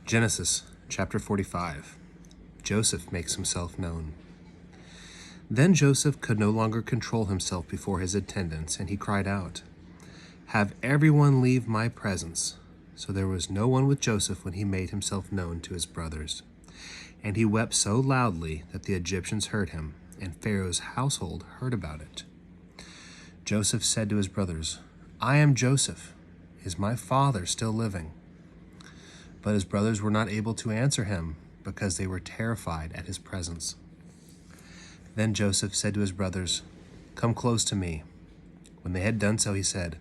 Genesis chapter 45. Joseph makes himself known. Then Joseph could no longer control himself before his attendants, and he cried out, "Have everyone leave my presence." So there was no one with Joseph when he made himself known to his brothers. And he wept so loudly that the Egyptians heard him, and Pharaoh's household heard about it. Joseph said to his brothers, "I am Joseph. Is my father still living?" But his brothers were not able to answer him, because they were terrified at his presence. Then Joseph said to his brothers, "Come close to me." When they had done so, he said,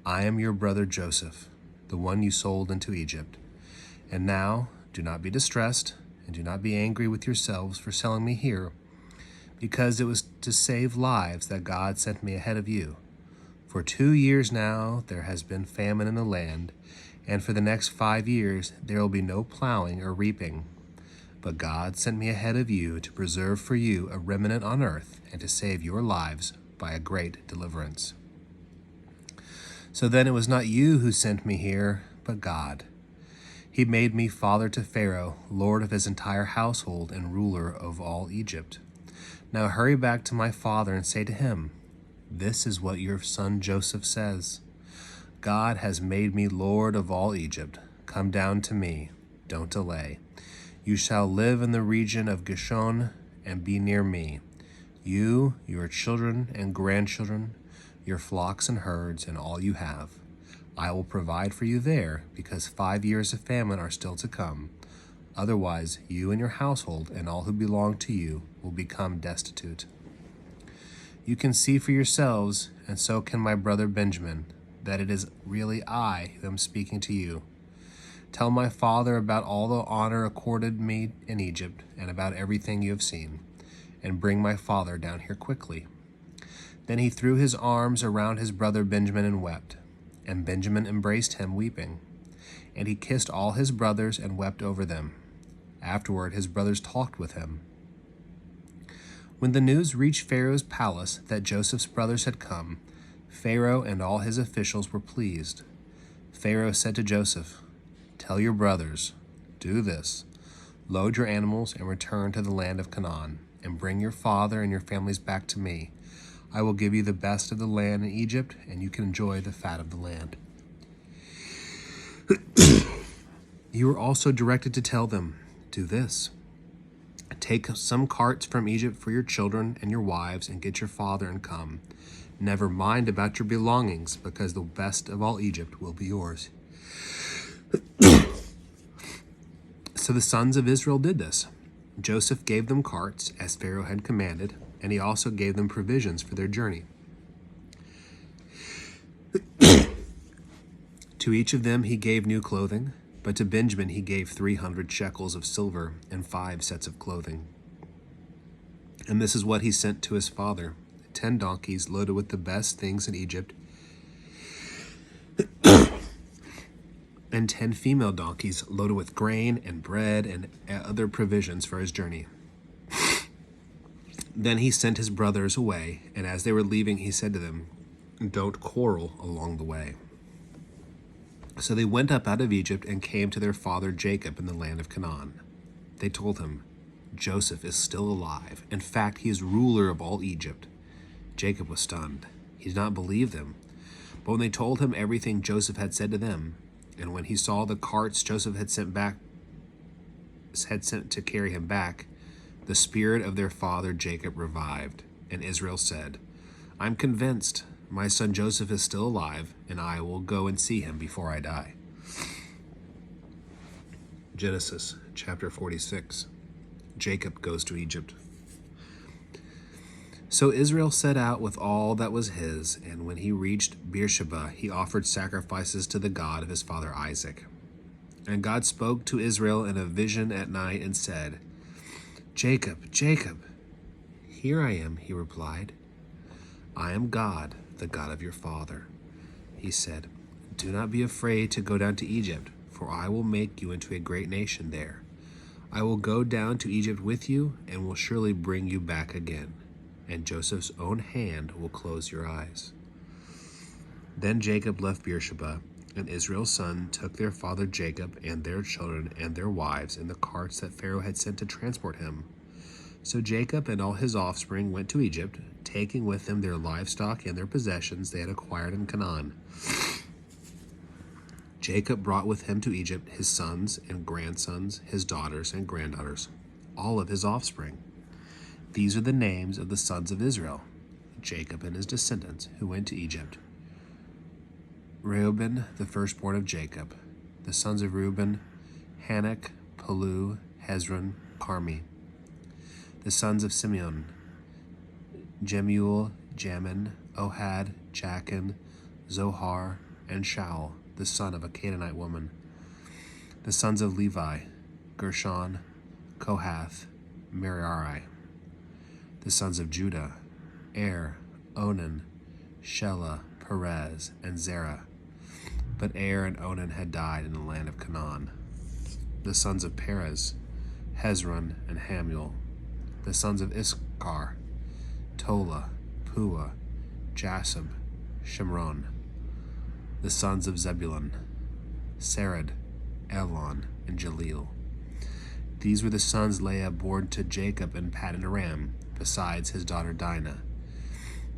"I am your brother Joseph, the one you sold into Egypt. And now do not be distressed, and do not be angry with yourselves for selling me here, because it was to save lives that God sent me ahead of you. For 2 years now there has been famine in the land, and for the next 5 years there will be no plowing or reaping. But God sent me ahead of you to preserve for you a remnant on earth and to save your lives by a great deliverance. So then it was not you who sent me here, but God. He made me father to Pharaoh, lord of his entire household and ruler of all Egypt. Now hurry back to my father and say to him, 'This is what your son Joseph says. God has made me lord of all Egypt. Come down to me. Don't delay. You shall live in the region of Gishon and be near me, you, your children and grandchildren, your flocks and herds, and all you have. I will provide for you there, because 5 years of famine are still to come. Otherwise, you and your household and all who belong to you will become destitute. You can see for yourselves, and so can my brother Benjamin, that it is really I who am speaking to you. Tell my father about all the honor accorded me in Egypt and about everything you have seen, and bring my father down here quickly." Then he threw his arms around his brother Benjamin and wept, and Benjamin embraced him weeping. And he kissed all his brothers and wept over them. Afterward his brothers talked with him. When the news reached Pharaoh's palace that Joseph's brothers had come, Pharaoh and all his officials were pleased. Pharaoh said to Joseph, "Tell your brothers, do this. Load your animals and return to the land of Canaan, and bring your father and your families back to me. I will give you the best of the land in Egypt, and you can enjoy the fat of the land." You are also directed to tell them, "Do this. Take some carts from Egypt for your children and your wives, and get your father and come. Never mind about your belongings, because the best of all Egypt will be yours." So the sons of Israel did this. Joseph gave them carts, as Pharaoh had commanded, and he also gave them provisions for their journey. To each of them he gave new clothing, but to Benjamin he gave 300 shekels of silver and 5 sets of clothing. And this is what he sent to his father: 10 donkeys loaded with the best things in Egypt, and 10 female donkeys loaded with grain and bread and other provisions for his journey. Then he sent his brothers away, and as they were leaving, he said to them, "Don't quarrel along the way." So they went up out of Egypt and came to their father Jacob in the land of Canaan. They told him, "Joseph is still alive. In fact, he is ruler of all Egypt." Jacob was stunned. He did not believe them. But when they told him everything Joseph had said to them, and when he saw the carts Joseph had sent to carry him back, the spirit of their father Jacob revived, and Israel said, "I'm convinced my son Joseph is still alive, and I will go and see him before I die." Genesis chapter 46. Jacob goes to Egypt. So Israel set out with all that was his, and when he reached Beersheba, he offered sacrifices to the God of his father Isaac. And God spoke to Israel in a vision at night and said, "Jacob, Jacob." "Here I am," he replied. "I am God, the God of your father." He said, "Do not be afraid to go down to Egypt, for I will make you into a great nation there. I will go down to Egypt with you and will surely bring you back again, and Joseph's own hand will close your eyes." Then Jacob left Beersheba And Israel's sons took their father Jacob and their children and their wives in the carts that Pharaoh had sent to transport him. So Jacob and all his offspring went to Egypt, taking with them their livestock and their possessions they had acquired in Canaan. Jacob brought with him to Egypt his sons and grandsons, his daughters and granddaughters, all of his offspring. These are the names of the sons of Israel, Jacob and his descendants, who went to Egypt. Reuben, the firstborn of Jacob. The sons of Reuben, Hanok, Palu, Hezron, Carmi. The sons of Simeon, Jemuel, Jamin, Ohad, Jachin, Zohar, and Shaul, the son of a Canaanite woman. The sons of Levi, Gershon, Kohath, Merari. The sons of Judah, Onan, Shelah, Perez, and Zerah. But and Onan had died in the land of Canaan. The sons of Perez, Hezron, and Hamuel. The sons of Issachar, Tola, Pua, Jasub, Shimron. The sons of Zebulun, Sered, Elon, and Jaleel. These were the sons Leah bore to Jacob in Paddan Aram, besides his daughter Dinah.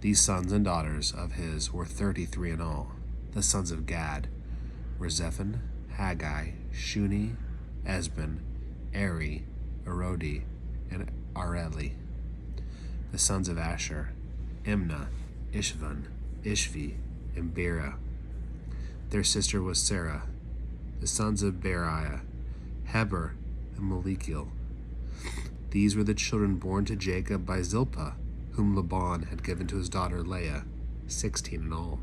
These sons and daughters of his were 33 in all. The sons of Gad were Zephon, Haggai, Shuni, Esben, Eri, Arodi, and Areli. The sons of Asher, Imnah, Ishvan, Ishvi, and Bera. Their sister was Sarah. The sons of Beriah, Heber, and Malikiel. These were the children born to Jacob by Zilpah, whom Laban had given to his daughter Leah, 16 in all.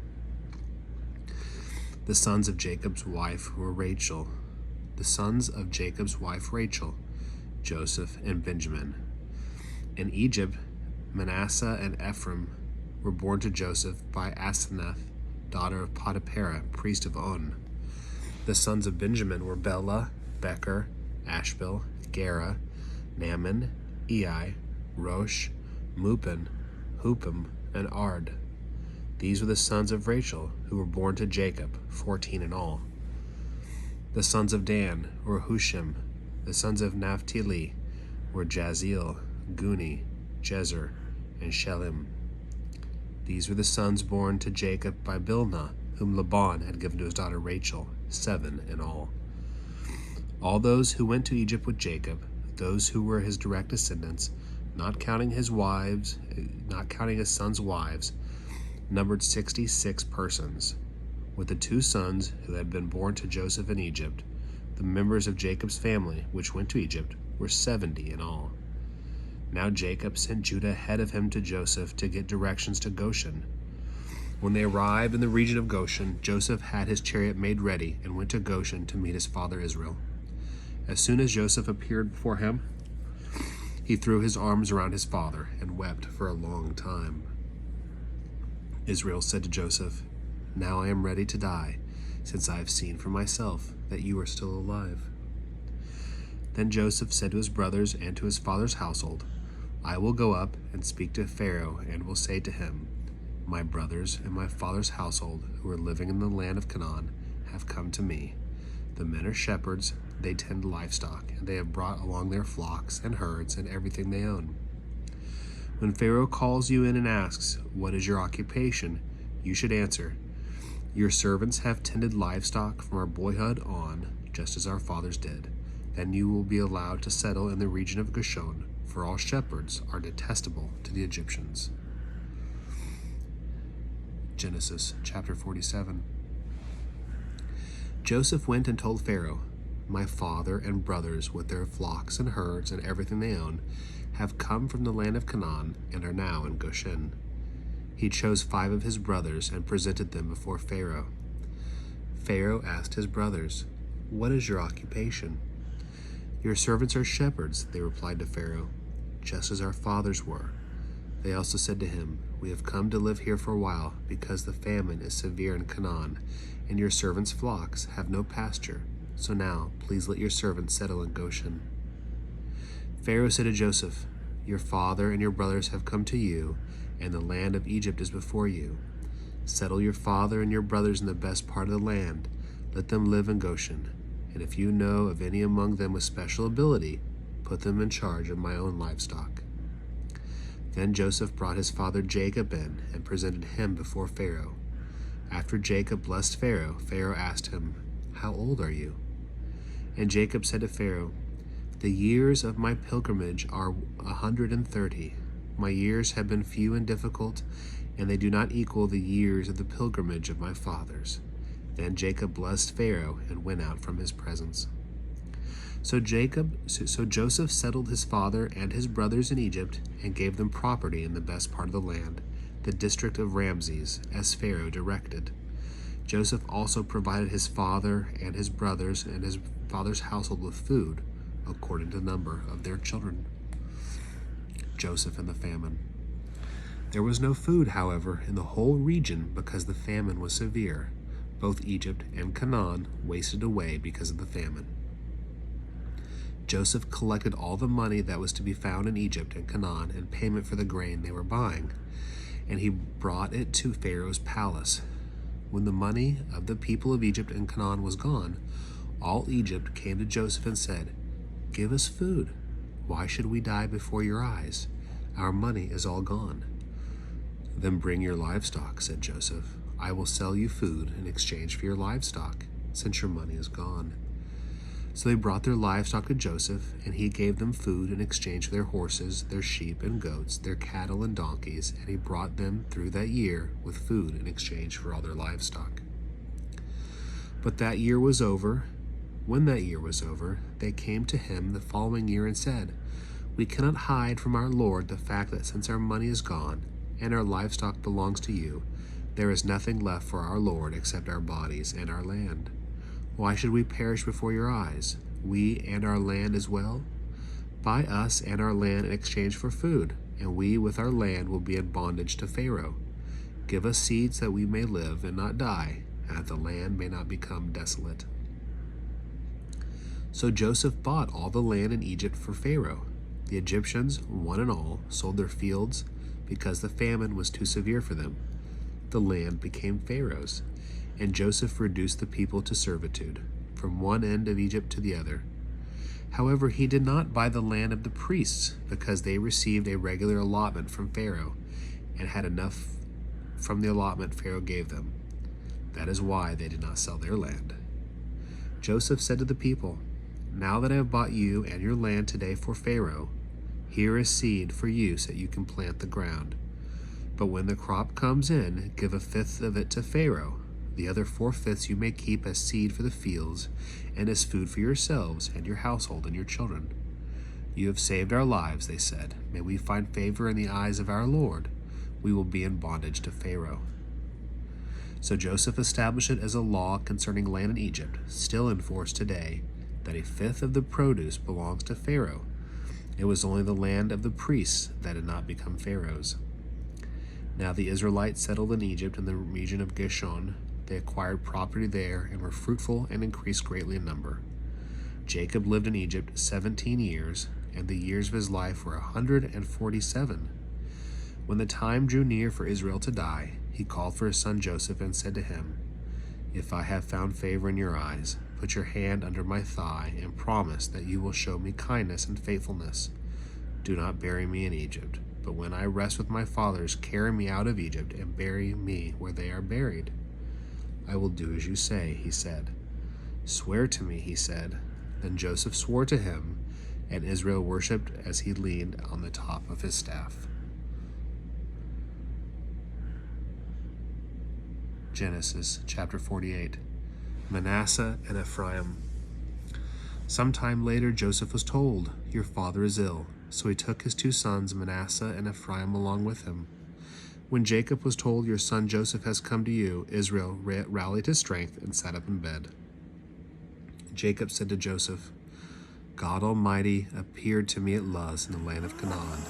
The sons of Jacob's wife were Rachel. The sons of Jacob's wife Rachel, Joseph and Benjamin. In Egypt, Manasseh and Ephraim were born to Joseph by Asenath, daughter of Potipharah, priest of On. The sons of Benjamin were Bela, Becher, Ashbel, Gera, Naaman, Ei, Rosh, Mupin, Hupim, and Ard. These were the sons of Rachel, who were born to Jacob, 14 in all. The sons of Dan were Hushim. The sons of Naphtali were Jaziel, Guni, Jezer, and Shelim. These were the sons born to Jacob by Bilhah, whom Laban had given to his daughter Rachel, 7 in all. All those who went to Egypt with Jacob, those who were his direct descendants, not counting his sons' wives, numbered 66 persons. With the 2 sons who had been born to Joseph in Egypt, the members of Jacob's family, which went to Egypt, were 70 in all. Now Jacob sent Judah ahead of him to Joseph to get directions to Goshen. When they arrived in the region of Goshen, Joseph had his chariot made ready and went to Goshen to meet his father Israel. As soon as Joseph appeared before him, he threw his arms around his father and wept for a long time. Israel said to Joseph, "Now I am ready to die, since I have seen for myself that you are still alive." Then Joseph said to his brothers and to his father's household, "I will go up and speak to Pharaoh and will say to him, 'My brothers and my father's household who are living in the land of Canaan have come to me. The men are shepherds, they tend livestock, and they have brought along their flocks and herds and everything they own. When Pharaoh calls you in and asks, 'What is your occupation?' you should answer, 'Your servants have tended livestock from our boyhood on, just as our fathers did.' Then you will be allowed to settle in the region of Goshen, for all shepherds are detestable to the Egyptians." Genesis chapter 47. Joseph went and told Pharaoh, "My father and brothers with their flocks and herds and everything they own have come from the land of Canaan and are now in Goshen." He chose 5 of his brothers and presented them before Pharaoh. Pharaoh asked his brothers, "What is your occupation?" "Your servants are shepherds," they replied to Pharaoh, "just as our fathers were." They also said to him, "We have come to live here for a while because the famine is severe in Canaan, and your servants' flocks have no pasture. So now, please let your servants settle in Goshen." Pharaoh said to Joseph, "Your father and your brothers have come to you, and the land of Egypt is before you. Settle your father and your brothers in the best part of the land, Let them live in Goshen, and if you know of any among them with special ability, put them in charge of my own livestock." Then Joseph brought his father Jacob in and presented him before Pharaoh. After Jacob blessed Pharaoh, Pharaoh asked him, "How old are you?" And Jacob said to Pharaoh, "The years of my pilgrimage are 130. My years have been few and difficult, and they do not equal the years of the pilgrimage of my fathers." Then Jacob blessed Pharaoh and went out from his presence. So Joseph settled his father and his brothers in Egypt and gave them property in the best part of the land, the district of Ramses, as Pharaoh directed. Joseph also provided his father and his brothers and his father's household with food, according to the number of their children. Joseph and the famine. There was no food, however, in the whole region because the famine was severe. Both Egypt and Canaan wasted away because of the famine. Joseph collected all the money that was to be found in Egypt and Canaan in payment for the grain they were buying, and he brought it to Pharaoh's palace. When the money of the people of Egypt and Canaan was gone, all Egypt came to Joseph and said, "Give us food. Why should we die before your eyes? Our money is all gone." "Then bring your livestock," said Joseph. "I will sell you food in exchange for your livestock, since your money is gone." So they brought their livestock to Joseph, and he gave them food in exchange for their horses, their sheep and goats, their cattle and donkeys, and he brought them through that year with food in exchange for all their livestock. But that year was over. When that year was over, they came to him the following year and said, "We cannot hide from our Lord the fact that since our money is gone and our livestock belongs to you, there is nothing left for our Lord except our bodies and our land. Why should we perish before your eyes, we and our land as well? Buy us and our land in exchange for food, and we with our land will be in bondage to Pharaoh. Give us seeds that we may live and not die, and that the land may not become desolate." So Joseph bought all the land in Egypt for Pharaoh. The Egyptians, one and all, sold their fields because the famine was too severe for them. The land became Pharaoh's, and Joseph reduced the people to servitude, from one end of Egypt to the other. However, he did not buy the land of the priests, because they received a regular allotment from Pharaoh, and had enough from the allotment Pharaoh gave them. That is why they did not sell their land. Joseph said to the people, "Now that I have bought you and your land today for Pharaoh, here is seed for you so that you can plant the ground. But when the crop comes in, give a fifth of it to Pharaoh. The other 4/5 you may keep as seed for the fields and as food for yourselves and your household and your children." "You have saved our lives," they said. "May we find favor in the eyes of our Lord. We will be in bondage to Pharaoh." So Joseph established it as a law concerning land in Egypt, still in force today, that a fifth of the produce belongs to Pharaoh. It was only the land of the priests that had not become Pharaoh's. Now the Israelites settled in Egypt in the region of Goshen. They acquired property there and were fruitful and increased greatly in number. Jacob lived in Egypt 17 years, and the years of his life were 147. When the time drew near for Israel to die, he called for his son Joseph and said to him, "If I have found favor in your eyes, put your hand under my thigh and promise that you will show me kindness and faithfulness. Do not bury me in Egypt, but when I rest with my fathers, carry me out of Egypt and bury me where they are buried." "I will do as you say," he said. "Swear to me," he said. Then Joseph swore to him, and Israel worshipped as he leaned on the top of his staff. Genesis chapter 48. Manasseh and Ephraim. Sometime later Joseph was told, "Your father is ill." So he took his 2 sons, Manasseh and Ephraim, along with him. When Jacob was told, "Your son Joseph has come to you," Israel rallied his strength and sat up in bed. Jacob said to Joseph, "God Almighty appeared to me at Luz in the land of Canaan,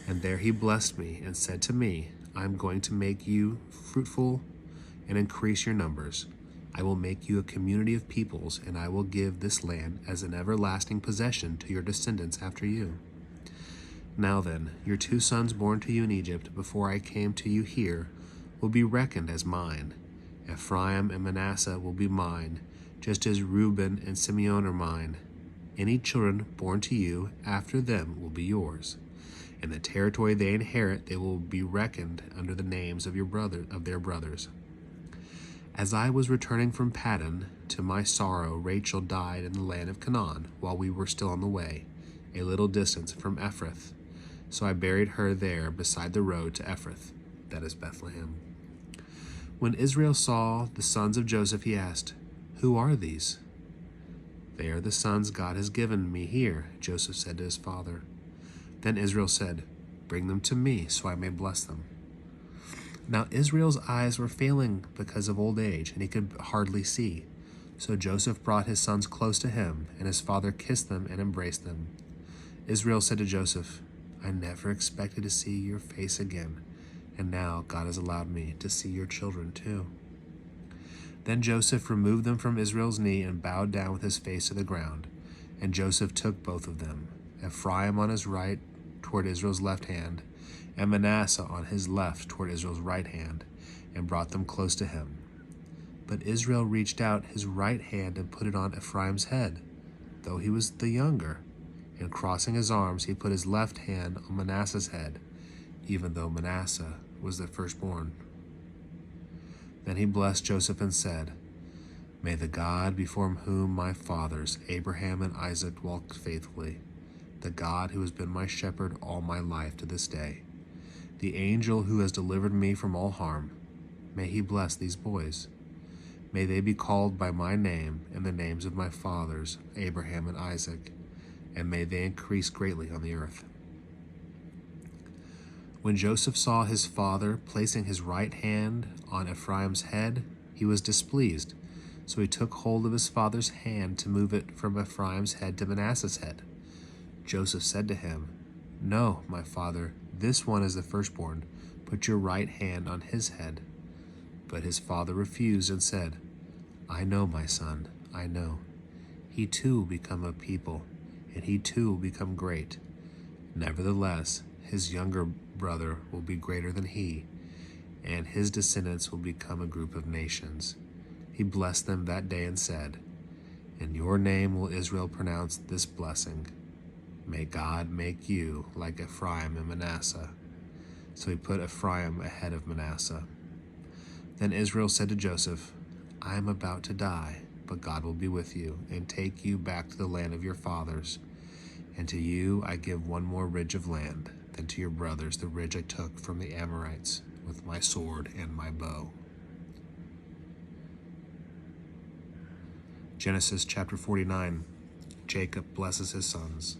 and there he blessed me and said to me, 'I am going to make you fruitful and increase your numbers. I will make you a community of peoples, and I will give this land as an everlasting possession to your descendants after you.' Now then, your 2 sons born to you in Egypt before I came to you here will be reckoned as mine. Ephraim and Manasseh will be mine, just as Reuben and Simeon are mine. Any children born to you after them will be yours. In the territory they inherit, they will be reckoned under the names of their brothers. As I was returning from Paddan, to my sorrow Rachel died in the land of Canaan while we were still on the way, a little distance from Ephrath. So I buried her there beside the road to Ephrath, that is Bethlehem. When Israel saw the sons of Joseph, he asked, "Who are these?" "They are the sons God has given me here," Joseph said to his father. Then Israel said, "Bring them to me so I may bless them." Now Israel's eyes were failing because of old age, and he could hardly see. So Joseph brought his sons close to him, and his father kissed them and embraced them. Israel said to Joseph, "I never expected to see your face again, and now God has allowed me to see your children too." Then Joseph removed them from Israel's knee and bowed down with his face to the ground. And Joseph took both of them, Ephraim on his right toward Israel's left hand, and Manasseh on his left toward Israel's right hand, and brought them close to him. But Israel reached out his right hand and put it on Ephraim's head, though he was the younger, and crossing his arms he put his left hand on Manasseh's head, even though Manasseh was the firstborn. Then he blessed Joseph and said, "May the God before whom my fathers, Abraham and Isaac, walked faithfully, the God who has been my shepherd all my life to this day, the angel who has delivered me from all harm, may he bless these boys. May they be called by my name and the names of my fathers, Abraham and Isaac, and may they increase greatly on the earth." When Joseph saw his father placing his right hand on Ephraim's head, he was displeased. So he took hold of his father's hand to move it from Ephraim's head to Manasseh's head. Joseph said to him, "No, my father, this one is the firstborn. Put your right hand on his head." But his father refused and said, "I know, my son, I know. He too will become a people, and he too will become great. Nevertheless, his younger brother will be greater than he, and his descendants will become a group of nations." He blessed them that day and said, "In your name will Israel pronounce this blessing. May God make you like Ephraim and Manasseh." So he put Ephraim ahead of Manasseh. Then Israel said to Joseph, "I am about to die, but God will be with you and take you back to the land of your fathers. And to you I give one more ridge of land than to your brothers the ridge I took from the Amorites with my sword and my bow." Genesis chapter 49. Jacob blesses his sons.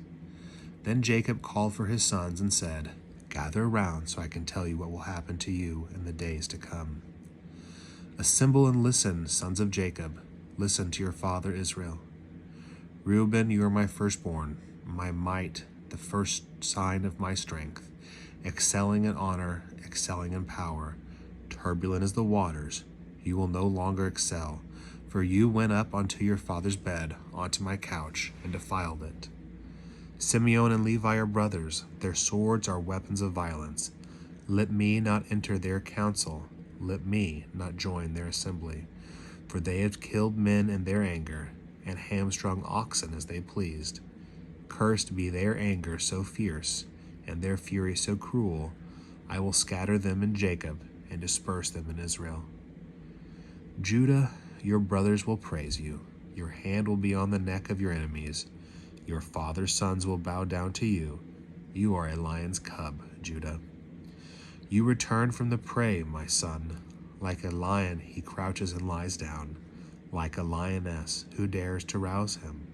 Then Jacob called for his sons and said, "Gather around so I can tell you what will happen to you in the days to come. Assemble and listen, sons of Jacob. Listen to your father Israel. Reuben, you are my firstborn, my might, the first sign of my strength, excelling in honor, excelling in power. Turbulent as the waters, you will no longer excel, for you went up onto your father's bed, onto my couch, and defiled it. Simeon and Levi are brothers, their swords are weapons of violence. Let me not enter their council, let me not join their assembly. For they have killed men in their anger, and hamstrung oxen as they pleased. Cursed be their anger so fierce, and their fury so cruel. I will scatter them in Jacob, and disperse them in Israel. Judah, your brothers will praise you. Your hand will be on the neck of your enemies. Your father's sons will bow down to you. You are a lion's cub, Judah. You return from the prey, my son. Like a lion he crouches and lies down, like a lioness who dares to rouse him.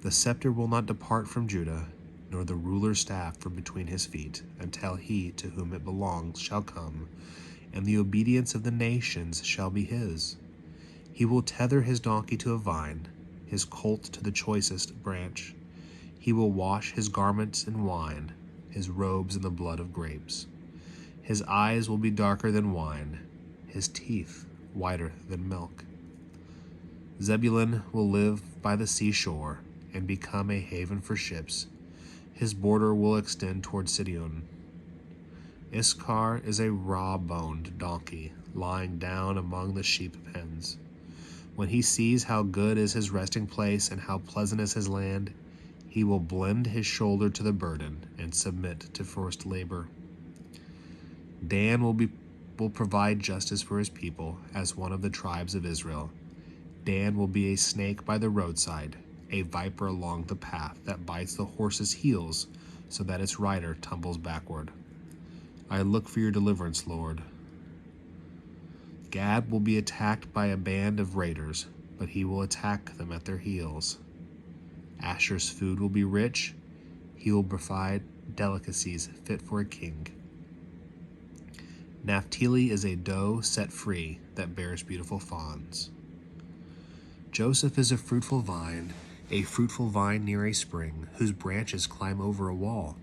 The scepter will not depart from Judah, nor the ruler's staff from between his feet, until he to whom it belongs shall come, and the obedience of the nations shall be his. He will tether his donkey to a vine, his colt to the choicest branch. He will wash his garments in wine, his robes in the blood of grapes. His eyes will be darker than wine, his teeth whiter than milk. Zebulun will live by the seashore and become a haven for ships. His border will extend toward Sidon. Issachar is a raw-boned donkey, lying down among the sheep pens. When he sees how good is his resting place and how pleasant is his land, he will bend his shoulder to the burden and submit to forced labor. Dan will provide justice for his people as one of the tribes of Israel. Dan will be a snake by the roadside, a viper along the path that bites the horse's heels so that its rider tumbles backward. I look for your deliverance, Lord. Gad will be attacked by a band of raiders, but he will attack them at their heels. Asher's food will be rich. He will provide delicacies fit for a king. Naphtali is a doe set free that bears beautiful fawns. Joseph is a fruitful vine near a spring, whose branches climb over a wall.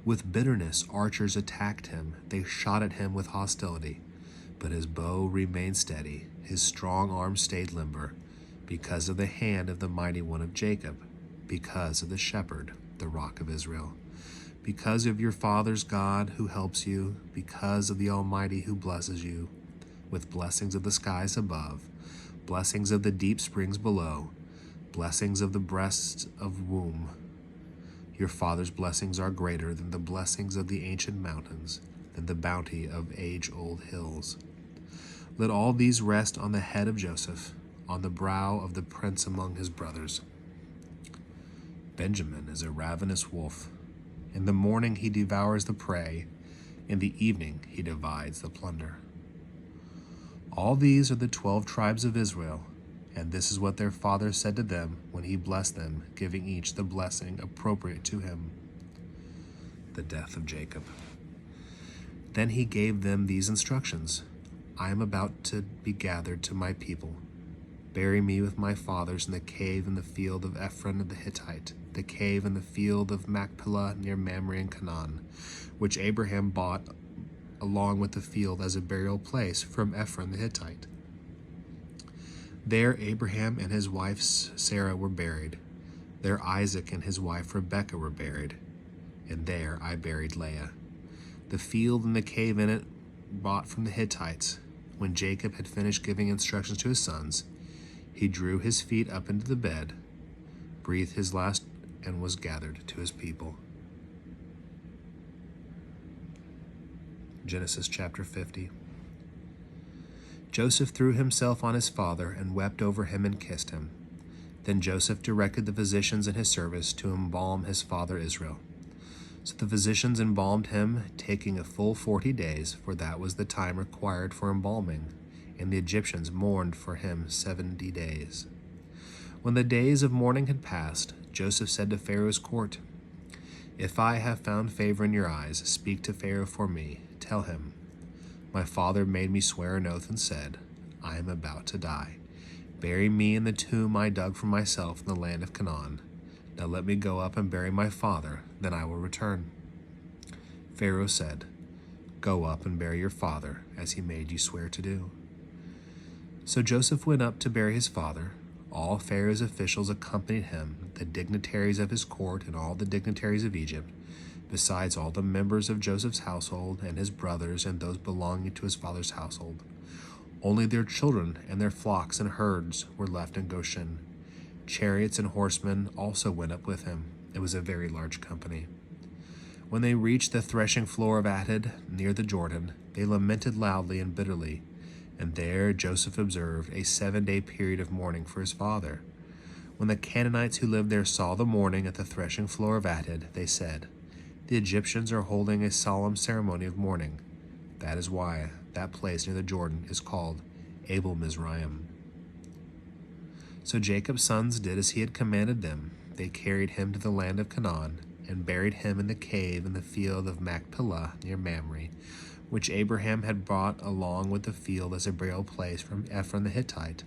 With bitterness archers attacked him, they shot at him with hostility. But his bow remained steady, his strong arm stayed limber, because of the hand of the mighty one of Jacob, because of the shepherd, the rock of Israel. Because of your father's God who helps you, because of the Almighty who blesses you, with blessings of the skies above, blessings of the deep springs below, blessings of the breast of womb. Your father's blessings are greater than the blessings of the ancient mountains, than the bounty of age-old hills. Let all these rest on the head of Joseph, on the brow of the prince among his brothers. Benjamin is a ravenous wolf. In the morning he devours the prey, in the evening he divides the plunder. All these are the 12 tribes of Israel, and this is what their father said to them when he blessed them, giving each the blessing appropriate to him. The death of Jacob. Then he gave them these instructions. I am about to be gathered to my people. Bury me with my fathers in the cave in the field of Ephron the Hittite, the cave in the field of Machpelah near Mamre in Canaan, which Abraham bought along with the field as a burial place from Ephron the Hittite. There Abraham and his wife Sarah were buried. There Isaac and his wife Rebekah were buried. And there I buried Leah. The field and the cave in it bought from the Hittites. When Jacob had finished giving instructions to his sons, he drew his feet up into the bed, breathed his last, and was gathered to his people. Genesis chapter 50. Joseph threw himself on his father and wept over him and kissed him. Then Joseph directed the physicians in his service to embalm his father Israel. So the physicians embalmed him, taking a full 40 days, for that was the time required for embalming, and the Egyptians mourned for him 70 days. When the days of mourning had passed, Joseph said to Pharaoh's court, If I have found favor in your eyes, speak to Pharaoh for me. Tell him, my father made me swear an oath and said, I am about to die. Bury me in the tomb I dug for myself in the land of Canaan. Now let me go up and bury my father, then I will return. Pharaoh said, Go up and bury your father, as he made you swear to do. So Joseph went up to bury his father. All Pharaoh's officials accompanied him, the dignitaries of his court and all the dignitaries of Egypt, besides all the members of Joseph's household and his brothers and those belonging to his father's household. Only their children and their flocks and herds were left in Goshen. Chariots and horsemen also went up with him. It was a very large company. When they reached the threshing floor of Atad, near the Jordan, they lamented loudly and bitterly. And there Joseph observed a 7-day period of mourning for his father. When the Canaanites who lived there saw the mourning at the threshing floor of Atad, they said, The Egyptians are holding a solemn ceremony of mourning. That is why that place near the Jordan is called Abel Mizraim. So Jacob's sons did as he had commanded them. They carried him to the land of Canaan and buried him in the cave in the field of Machpelah near Mamre, which Abraham had brought along with the field as a burial place from Ephron the Hittite.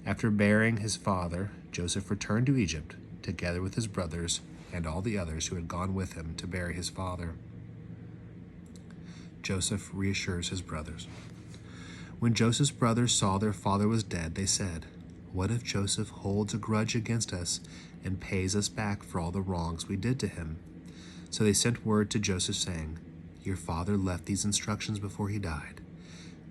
After burying his father, Joseph returned to Egypt, together with his brothers and all the others who had gone with him to bury his father. Joseph reassures his brothers. When Joseph's brothers saw their father was dead, they said, What if Joseph holds a grudge against us and pays us back for all the wrongs we did to him? So they sent word to Joseph saying, Your father left these instructions before he died.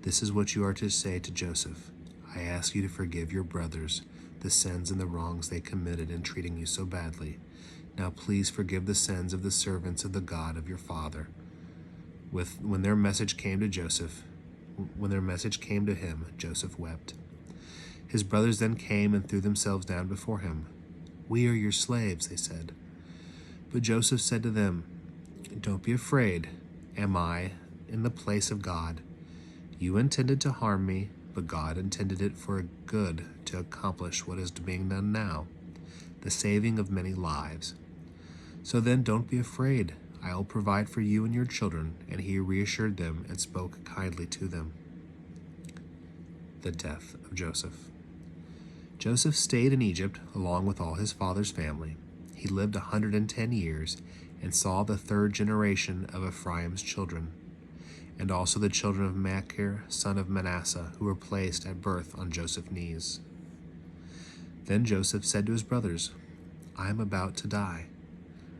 This is what you are to say to Joseph. I ask you to forgive your brothers the sins and the wrongs they committed in treating you so badly. Now please forgive the sins of the servants of the God of your father. When their message came to him, Joseph wept. His brothers then came and threw themselves down before him. We are your slaves, they said. But Joseph said to them, Don't be afraid. Am I in the place of God? You intended to harm me, but God intended it for good to accomplish what is being done now, the saving of many lives. So then don't be afraid. I will provide for you and your children. And he reassured them and spoke kindly to them. The death of Joseph. Joseph stayed in Egypt along with all his father's family. He lived 110 years and saw the third generation of Ephraim's children, and also the children of Machir, son of Manasseh, who were placed at birth on Joseph's knees. Then Joseph said to his brothers, I am about to die,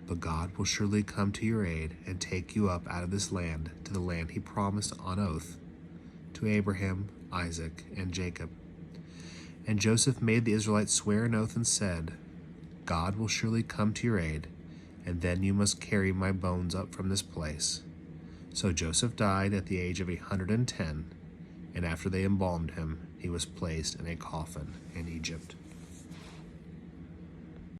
but God will surely come to your aid and take you up out of this land to the land he promised on oath to Abraham, Isaac, and Jacob. And Joseph made the Israelites swear an oath and said, God will surely come to your aid, and then you must carry my bones up from this place. So Joseph died at the age of 110, and after they embalmed him, he was placed in a coffin in Egypt.